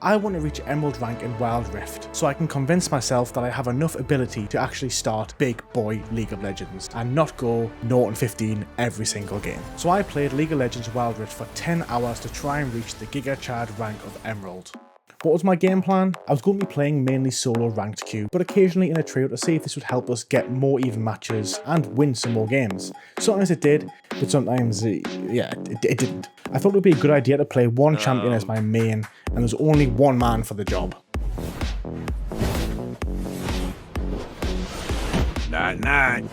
I want to reach Emerald rank in Wild Rift, so I can convince myself that I have enough ability to actually start big boy League of Legends, and not go 0-15 every single game. So I played League of Legends Wild Rift for 10 hours to try and reach the Giga Chad rank of Emerald. What was my game plan? I was going to be playing mainly solo ranked queue, but occasionally in a trio to see if this would help us get more even matches and win some more games. Sometimes it did, but sometimes, it didn't. I thought it would be a good idea to play one champion as my main, and there's only one man for the job. Night.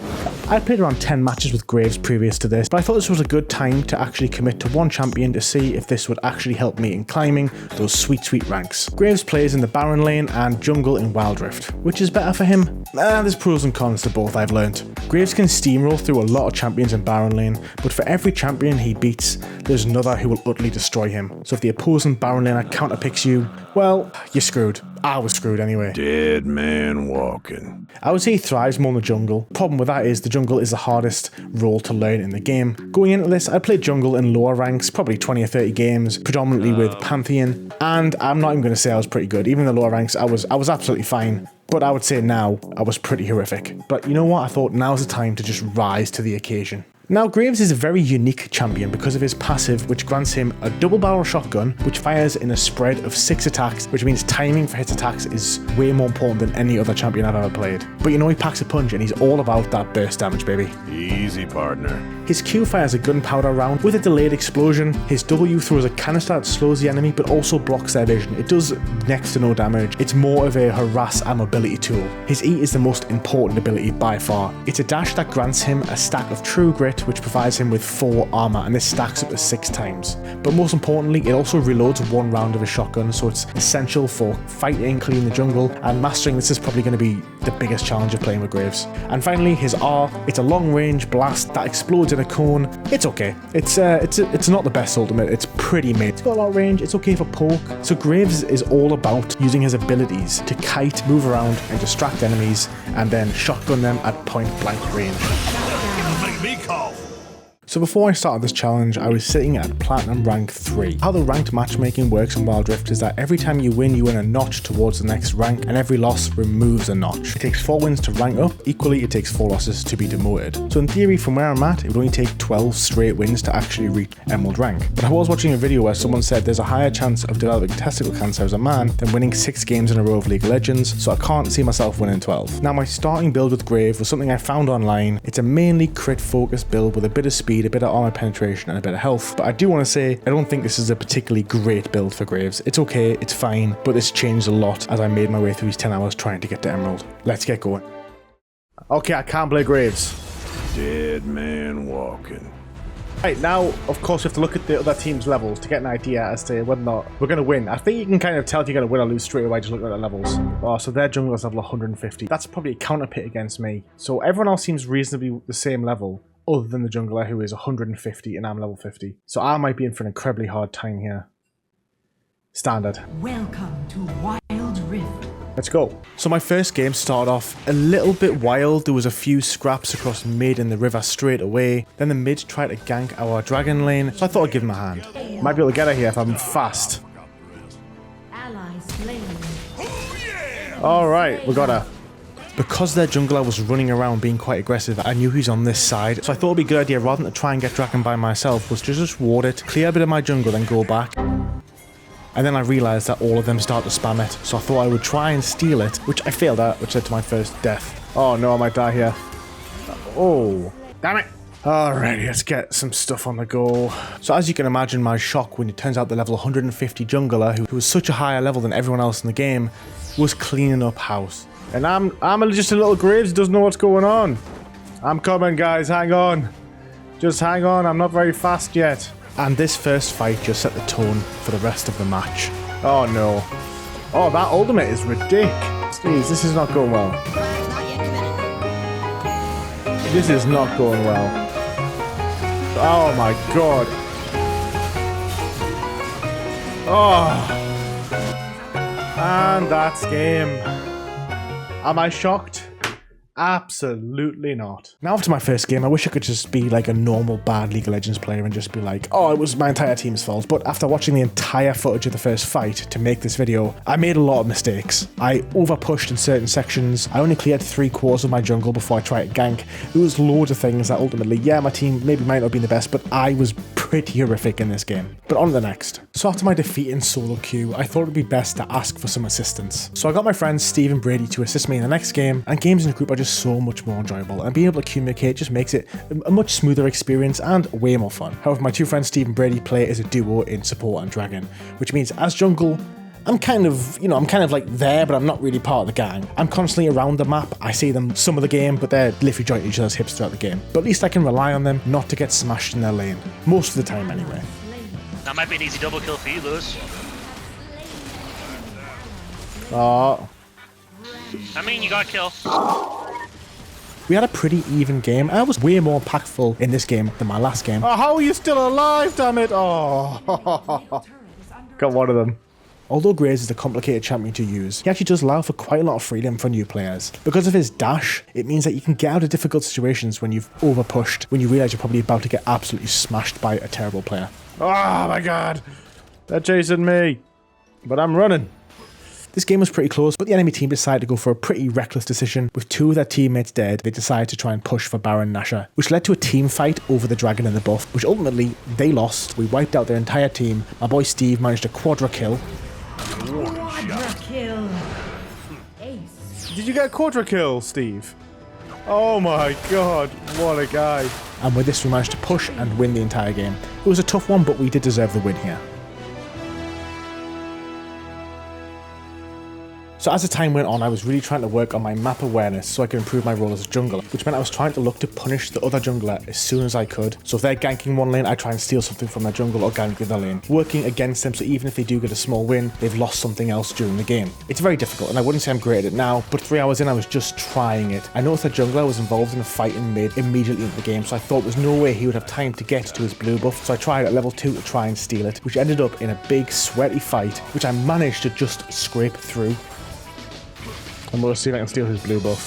I played around 10 matches with Graves previous to this, but I thought this was a good time to actually commit to one champion to see if this would actually help me in climbing those sweet ranks. Graves plays in the Baron lane and jungle in Wild Rift. Which is better for him? There's pros and cons to both, I've learned. Graves can steamroll through a lot of champions in Baron lane, but for every champion he beats, there's another who will utterly destroy him. So if the opposing Baron laner counterpicks you, well, you're screwed. I was screwed anyway. Dead man walking. I would say he thrives more in the jungle. Problem with that is the jungle is the hardest role to learn in the game. Going into this, I played jungle in lower ranks, probably 20 or 30 games, predominantly with Pantheon, and I'm not even going to say I was pretty good. Even in the lower ranks, I was absolutely fine. But I would say now, I was pretty horrific. But you know what? I thought now's the time to just rise to the occasion. Now, Graves is a very unique champion because of his passive, which grants him a double barrel shotgun, which fires in a spread of 6 attacks, which means timing for his attacks is way more important than any other champion I've ever played. But you know, he packs a punch and he's all about that burst damage, baby. Easy, partner. His Q fires a gunpowder round with a delayed explosion. His W throws a canister that slows the enemy but also blocks their vision. It does next to no damage. It's more of a harass and mobility tool. His E is the most important ability by far. It's a dash that grants him a stack of true grit, which provides him with 4 armor, and this stacks up to 6 times. But most importantly, it also reloads 1 round of a shotgun, so it's essential for fighting, cleaning the jungle, and mastering this is probably going to be the biggest challenge of playing with Graves. And finally, his R, it's a long range blast that explodes in a cone. It's okay. It's not the best ultimate, it's pretty mid. It's got a lot of range, it's okay for poke. So Graves is all about using his abilities to kite, move around, and distract enemies, and then shotgun them at point blank range. Make me call. So before I started this challenge, I was sitting at Platinum Rank 3. How the ranked matchmaking works in Wild Rift is that every time you win a notch towards the next rank, and every loss removes a notch. It takes 4 wins to rank up, equally it takes 4 losses to be demoted. So in theory, from where I'm at, it would only take 12 straight wins to actually reach Emerald rank. But I was watching a video where someone said there's a higher chance of developing testicle cancer as a man than winning 6 games in a row of League of Legends, so I can't see myself winning 12. Now my starting build with Grave was something I found online. It's a mainly crit focused build with a bit of speed, a bit of armor penetration and a bit of health, but I do want to say I don't think this is a particularly great build for Graves. It's okay, it's fine, but this changed a lot as I made my way through these 10 hours trying to get to Emerald. Let's get going. Okay, I can't play Graves. Dead man walking. Right, now, of course, we have to look at the other team's levels to get an idea as to whether or not we're going to win. I think you can kind of tell if you're going to win or lose straight away just looking at the levels. Oh, so their jungle is level 150. That's probably a counter pit against me. So everyone else seems reasonably the same level, other than the jungler who is 150 and I'm level 50. So I might be in for an incredibly hard time here. Standard. Welcome to Wild Rift. Let's go. So my first game started off a little bit wild. There was a few scraps across mid and the river straight away. Then the mid tried to gank our dragon lane, so I thought I'd give him a hand. Might be able to get her here if I'm fast. Alright, we got her. Because their jungler was running around being quite aggressive, I knew he was on this side, so I thought it'd be a good idea, rather than to try and get dragon by myself, was to just ward it, clear a bit of my jungle, then go back. And then I realised that all of them start to spam it, so I thought I would try and steal it, which I failed at, which led to my first death. Oh no, I might die here. Oh, damn it. Alrighty, let's get some stuff on the go. So as you can imagine, my shock when it turns out the level 150 jungler, who was such a higher level than everyone else in the game, was cleaning up house. And I'm just a little Graves who doesn't know what's going on. I'm coming, guys, hang on. Just hang on, I'm not very fast yet. And this first fight just set the tone for the rest of the match. Oh no. Oh, that ultimate is ridiculous. Jeez, this is not going well. This is not going well. Oh my god. Oh. And that's game. Am I shocked? Absolutely not. Now after my first game, I wish I could just be like a normal bad League of Legends player and just be like, oh, it was my entire team's fault. But after watching the entire footage of the first fight to make this video, I made a lot of mistakes. I over-pushed in certain sections. I only cleared 3/4 of my jungle before I tried to gank. There was loads of things that ultimately, yeah, my team maybe might not have been the best, but I was pretty horrific in this game. But on to the next. So after my defeat in solo queue, I thought it'd be best to ask for some assistance. So I got my friends Steve and Brady to assist me in the next game, and games in a group are just so much more enjoyable, and being able to communicate just makes it a much smoother experience and way more fun. However, my two friends Steve and Brady play as a duo in support and dragon, which means as jungle, I'm kind of like there, but I'm not really part of the gang. I'm constantly around the map. I see them some of the game, but they're literally jointing each other's hips throughout the game. But at least I can rely on them not to get smashed in their lane. Most of the time anyway. That might be an easy double kill for you, Lewis. Oh. I mean, you got a kill. We had a pretty even game. I was way more impactful in this game than my last game. Oh, how are you still alive, damn it? Oh. Got one of them. Although Graves is a complicated champion to use, he actually does allow for quite a lot of freedom for new players. Because of his dash, it means that you can get out of difficult situations when you've over-pushed, when you realise you're probably about to get absolutely smashed by a terrible player. Oh my god! They're chasing me! But I'm running. This game was pretty close, but the enemy team decided to go for a pretty reckless decision. With two of their teammates dead, they decided to try and push for Baron Nashor, which led to a team fight over the dragon and the buff, which ultimately, they lost. We wiped out their entire team. My boy Steve managed a quadra kill. Quadra kill. Ace. Did you get a quadra kill, Steve? Oh my god, what a guy. And with this we managed to push and win the entire game. It was a tough one, but we did deserve the win here. So as the time went on, I was really trying to work on my map awareness so I could improve my role as a jungler, which meant I was trying to look to punish the other jungler as soon as I could. So if they're ganking one lane, I try and steal something from their jungle or gank the other lane, working against them so even if they do get a small win, they've lost something else during the game. It's very difficult, and I wouldn't say I'm great at it now, but 3 hours in I was just trying it. I noticed that jungler was involved in a fight in mid immediately into the game, so I thought there's no way he would have time to get to his blue buff, so I tried at level 2 to try and steal it, which ended up in a big sweaty fight, which I managed to just scrape through. I'm going to see if I can steal his blue buff.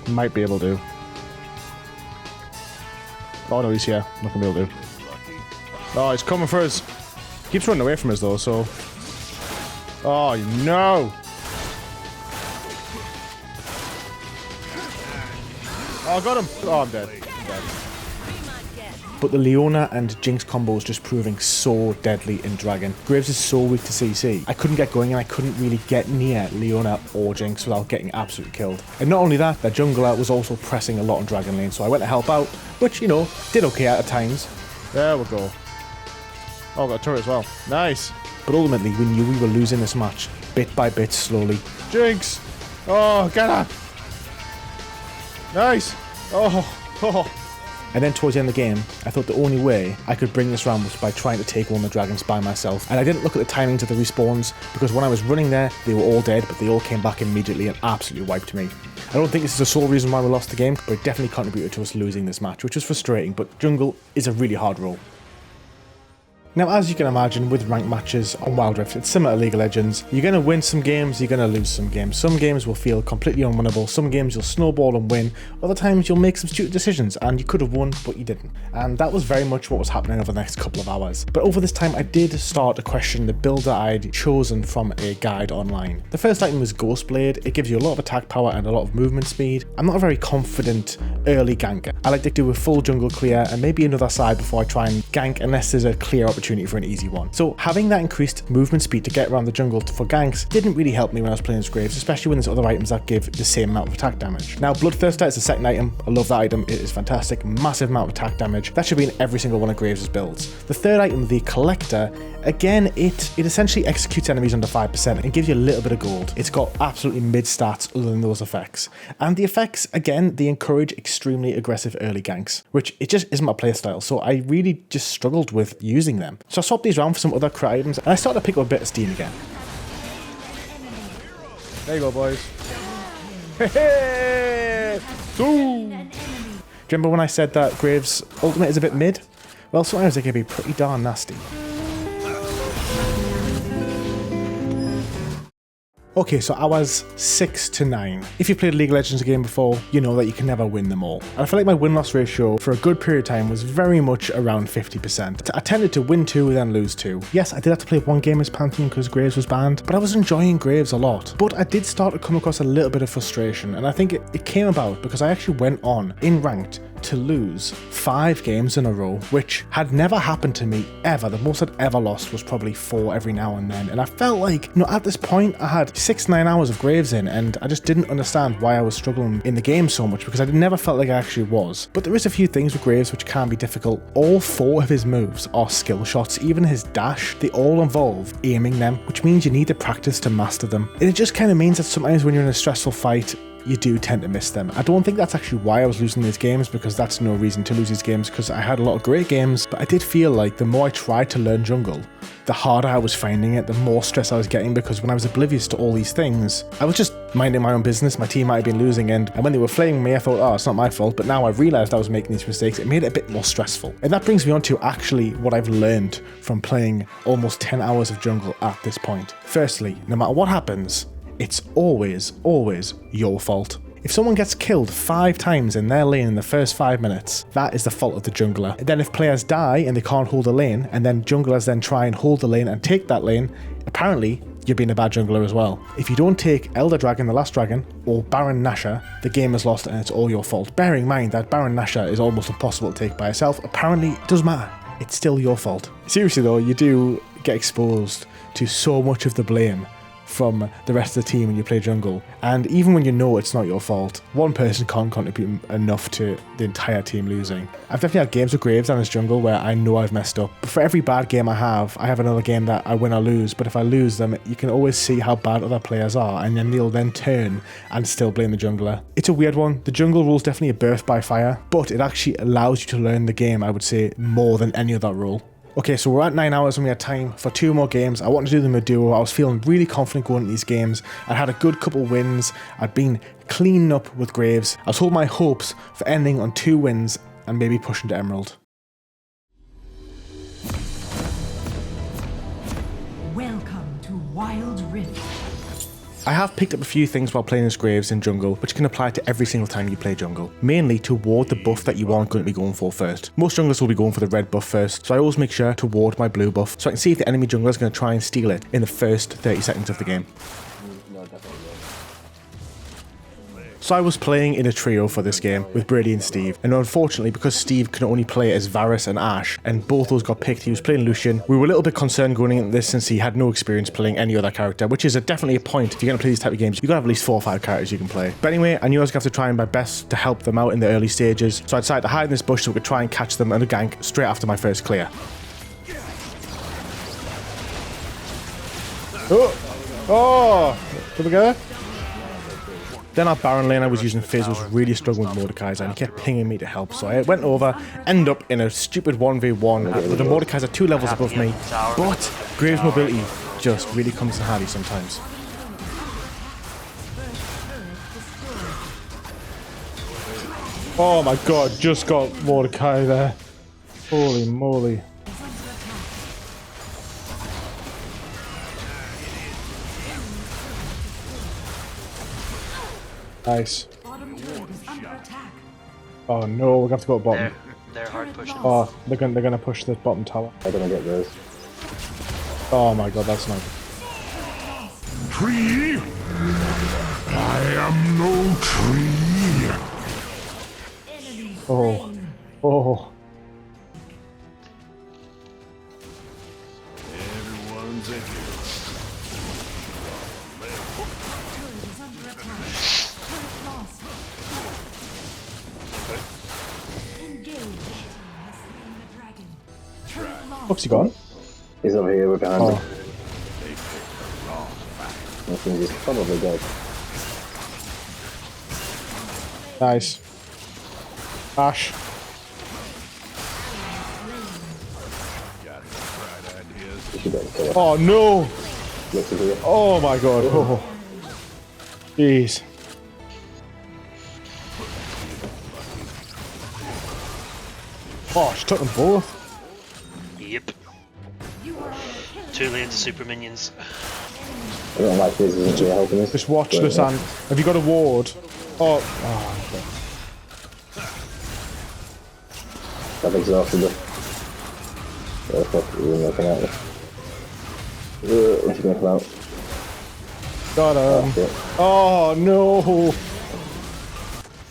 Might be able to. Oh no, he's here. Not going to be able to. Oh, he's coming for us. Keeps running away from us though, so... Oh no! Oh, I got him! Oh, I'm dead. I'm dead. But the Leona and Jinx combo is just proving so deadly in Dragon. Graves is so weak to CC. I couldn't get going and I couldn't really get near Leona or Jinx without getting absolutely killed. And not only that, their jungler was also pressing a lot on Dragon lane, so I went to help out, which, you know, did okay at times. There we go. Oh, got a turret as well. Nice. But ultimately, we knew we were losing this match, bit by bit, slowly. Jinx! Oh, get her! Nice! Oh. And then towards the end of the game, I thought the only way I could bring this round was by trying to take on the dragons by myself. And I didn't look at the timings of the respawns, because when I was running there, they were all dead, but they all came back immediately and absolutely wiped me. I don't think this is the sole reason why we lost the game, but it definitely contributed to us losing this match, which was frustrating, but jungle is a really hard role. Now, as you can imagine, with ranked matches on Wild Rift, it's similar to League of Legends. You're going to win some games, you're going to lose some games. Some games will feel completely unwinnable, some games you'll snowball and win, other times you'll make some stupid decisions and you could have won, but you didn't. And that was very much what was happening over the next couple of hours. But over this time, I did start to question the build that I'd chosen from a guide online. The first item was Ghostblade. It gives you a lot of attack power and a lot of movement speed. I'm not a very confident early ganker. I like to do a full jungle clear and maybe another side before I try and gank unless there's a clear opportunity for an easy one. So having that increased movement speed to get around the jungle for ganks didn't really help me when I was playing as Graves, especially when there's other items that give the same amount of attack damage. Now, Bloodthirster is the second item. I love that item. It is fantastic. Massive amount of attack damage. That should be in every single one of Graves' builds. The third item, the Collector, again, it essentially executes enemies under 5% and gives you a little bit of gold. It's got absolutely mid stats other than those effects. And the effects, again, they encourage extremely aggressive early ganks, which it just isn't my playstyle, so I really just struggled with using them. So I swapped these around for some other crit items and I started to pick up a bit of steam again. There you go, boys. Hey! Do you remember when I said that Graves' ultimate is a bit mid? Well, sometimes it can be pretty darn nasty. Okay, so I was 6 to 9. If you played League of Legends game before, you know that you can never win them all. And I feel like my win-loss ratio for a good period of time was very much around 50%. I tended to win 2 then lose 2. Yes, I did have to play one game as Pantheon because Graves was banned, but I was enjoying Graves a lot. But I did start to come across a little bit of frustration, and I think it came about because I actually went on in Ranked to lose 5 games in a row, which had never happened to me ever. The most I'd ever lost was probably 4 every now and then, and I felt like, you know, at this point I had 6-9 hours of Graves in, and I just didn't understand why I was struggling in the game so much, because I never felt like I actually was. But there is a few things with Graves which can be difficult. All 4 of his moves are skill shots. Even his dash, they all involve aiming them, which means you need to practice to master them. And it just kind of means that sometimes when you're in a stressful fight, you do tend to miss them. I don't think that's actually why I was losing these games, because that's no reason to lose these games, because I had a lot of great games, but I did feel like the more I tried to learn jungle, the harder I was finding it, the more stress I was getting, because when I was oblivious to all these things, I was just minding my own business. My team might have been losing, and when they were flaming me, I thought, oh, it's not my fault, but now I realized I was making these mistakes. It made it a bit more stressful. And that brings me on to actually what I've learned from playing almost 10 hours of jungle at this point. Firstly, no matter what happens, it's always your fault. If someone gets killed 5 times in their lane in the first 5 minutes, that is the fault of the jungler. And then if players die and they can't hold a lane, and then junglers then try and hold the lane and take that lane, apparently you're being a bad jungler as well. If you don't take Elder Dragon, the Last Dragon, or Baron Nashor, the game is lost and it's all your fault. Bearing in mind that Baron Nashor is almost impossible to take by itself, apparently it doesn't matter. It's still your fault. Seriously though, you do get exposed to so much of the blame from the rest of the team when you play jungle, and even when you know it's not your fault, one person can't contribute enough to the entire team losing. I've definitely had games with Graves and his jungle where I know I've messed up, but for every bad game I have another game that I win or lose, but if I lose them, you can always see how bad other players are, and then they'll then turn and still blame the jungler. It's a weird one. The jungle rule is definitely a birth by fire, but it actually allows you to learn the game, I would say, more than any other rule. Okay, so we're at 9 hours and we had time for 2 more games. I wanted to do them a duo. I was feeling really confident going into these games. I'd had a good couple wins. I'd been cleaning up with Graves. I was holding my hopes for ending on 2 wins and maybe pushing to Emerald. Welcome to Wild Rift. I have picked up a few things while playing as Graves in jungle, which can apply to every single time you play jungle, mainly to ward the buff that you aren't going to be going for first. Most junglers will be going for the red buff first, so I always make sure to ward my blue buff, so I can see if the enemy jungler is going to try and steal it in the first 30 seconds of the game. So I was playing in a trio for this game with Brady and Steve, and unfortunately because Steve can only play as Varus and Ashe, and both those got picked, he was playing Lucian, we were a little bit concerned going into this since he had no experience playing any other character, which is definitely a point. If you're going to play these type of games, you've got to have at least 4 or 5 characters you can play. But anyway, I knew I was going to have to try my best to help them out in the early stages, so I decided to hide in this bush so we could try and catch them and a gank straight after my first clear. Oh! Did we go? Then our Baron lane I was using Fizz was really struggling with Mordekaiser, and he kept pinging me to help, so I went over, ended up in a stupid 1v1 with the Mordekaiser 2 levels above me, but Graves' mobility just really comes in handy sometimes. Oh my god, just got Mordecai there. Holy moly. Nice. Oh no, we're gonna have to go to bottom. They're hard pushing. Oh, they're gonna push this bottom tower. I'm gonna get this. Oh my god, that's not. Tree? I am no tree. Oh, oh. Everyone's a hero. What's he gone? He's over here, we're behind Oh. him. I think he's probably dead. Nice. Ashe. He should be able to kill him. Oh no! Looks as if Oh my god. Oh. Jeez. Oh, she took them both. Yep. 2 lanes of super minions. I don't like this, isn't really helping us. Just watch But, this, and have you got a ward? Oh, okay. I've exhausted it. Yeah, fuck, we're gonna come out. What's he gonna come out? Got him. Shit. Oh, no.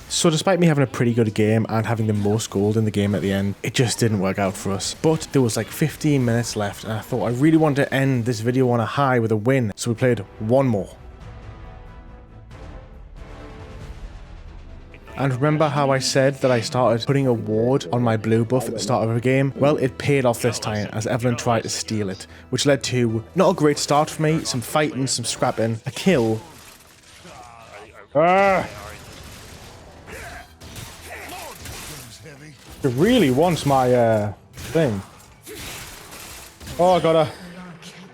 So despite me having a pretty good game and having the most gold in the game at the end, it just didn't work out for us. But there was like 15 minutes left and I thought I really wanted to end this video on a high with a win. So we played one more. And remember how I said that I started putting a ward on my blue buff at the start of a game? Well, it paid off this time as Evelyn tried to steal it, which led to not a great start for me, some fighting, some scrapping, a kill. It really wants my thing. Oh, I got her.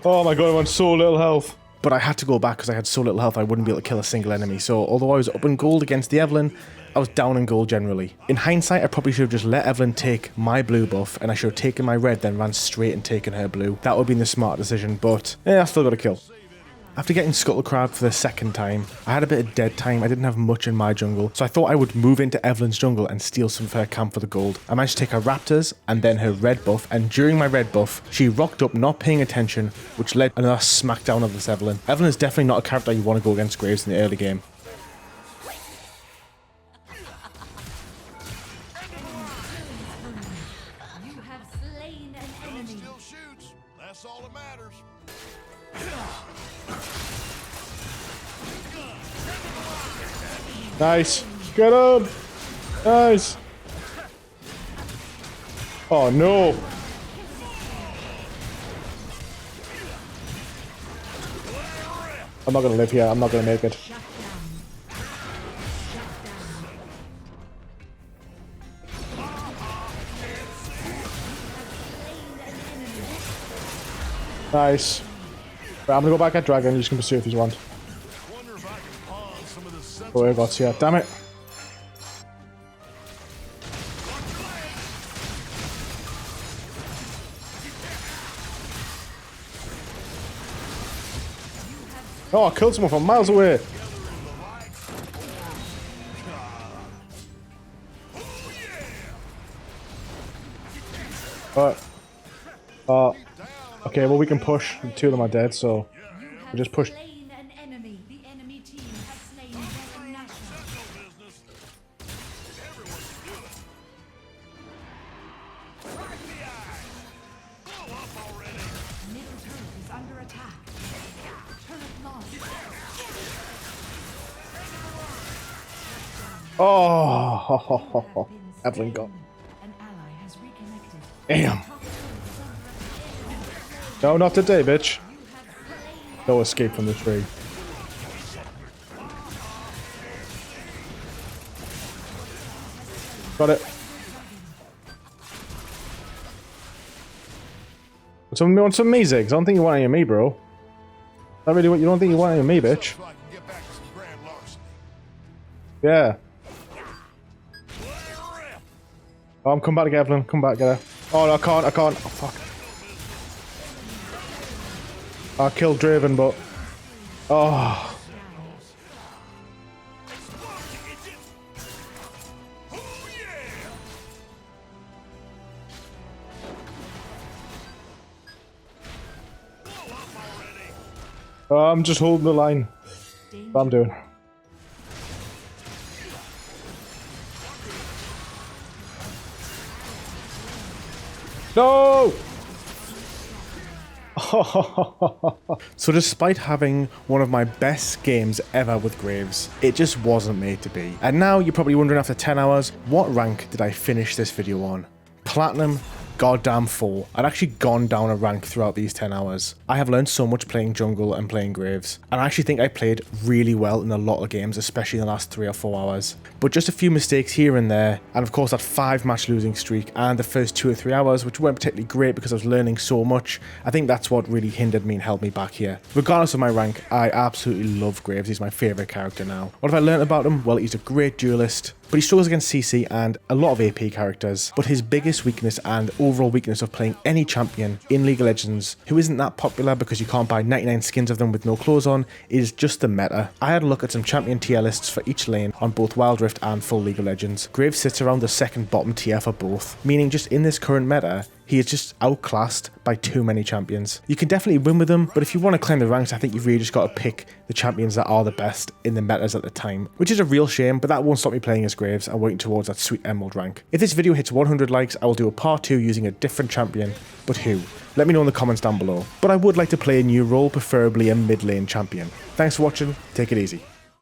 Oh my god, I want so little health. But I had to go back because I had so little health I wouldn't be able to kill a single enemy. So although I was up in gold against the Evelyn, I was down in gold generally. In hindsight, I probably should have just let Evelyn take my blue buff and I should have taken my red, then ran straight and taken her blue. That would have been the smart decision, but yeah, I still got a kill. After getting Scuttle Crab for the second time, I had a bit of dead time. I didn't have much in my jungle, so I thought I would move into Evelyn's jungle and steal some of her camp for the gold. I managed to take her raptors and then her red buff, and during my red buff, she rocked up not paying attention, which led to another smackdown of this Evelyn. Evelyn is definitely not a character you want to go against Graves in the early game. You have slain an enemy. Still shoots. That's all that matters. Nice. Get him. Nice. Oh no. I'm not gonna live here. I'm not gonna make it. Nice. Right, I'm gonna go back at Dragon. You just can pursue if you want. Wonder if I can pawn some of the sense. Oh, I got here. Damn it. Oh, I killed someone from miles away. Okay, well we can push. Two of them are dead, so we just push. Slain an enemy. The enemy team has slain Dragon National. Middle turret is under attack. Turret lost. Oh, Evelyn got. An ally has reconnected. Damn. No, not today, bitch. No escape from the tree. Got it. Want some me, Ziggs? I don't think you want any of me, bro. Not really what you don't think you want any of me, bitch. So I can get back to some grand larceny. Yeah. Oh, I'm coming back to get Evelyn. Come back, get her. Oh, no, I can't. Oh, fuck. I killed Draven, but... Oh. I'm just holding the line. That's what I'm doing. No! So despite having one of my best games ever with Graves, it just wasn't made to be. And now you're probably wondering after 10 hours, what rank did I finish this video on? Platinum goddamn 4. I'd actually gone down a rank throughout these 10 hours. I have learned so much playing jungle and playing Graves, and I actually think I played really well in a lot of games, especially in the last 3 or 4 hours. But just a few mistakes here and there, and of course that 5-match losing streak and the first 2 or 3 hours, which weren't particularly great because I was learning so much. I think that's what really hindered me and held me back here. Regardless of my rank, I absolutely love Graves. He's my favourite character now. What have I learned about him? Well, he's a great duelist, but he struggles against CC and a lot of AP characters. But his biggest weakness and overall weakness of playing any champion in League of Legends who isn't that popular because you can't buy 99 skins of them with no clothes on is just the meta. I had a look at some champion tier lists for each lane on both Wild Rift and full League of Legends. Graves sits around the second bottom tier for both, meaning just in this current meta, he is just outclassed by too many champions. You can definitely win with him, but if you want to climb the ranks, I think you've really just got to pick the champions that are the best in the metas at the time, which is a real shame, but that won't stop me playing as Graves and working towards that sweet Emerald rank. If this video hits 100 likes, I will do a part 2 using a different champion, but who? Let me know in the comments down below. But I would like to play a new role, preferably a mid lane champion. Thanks for watching, take it easy.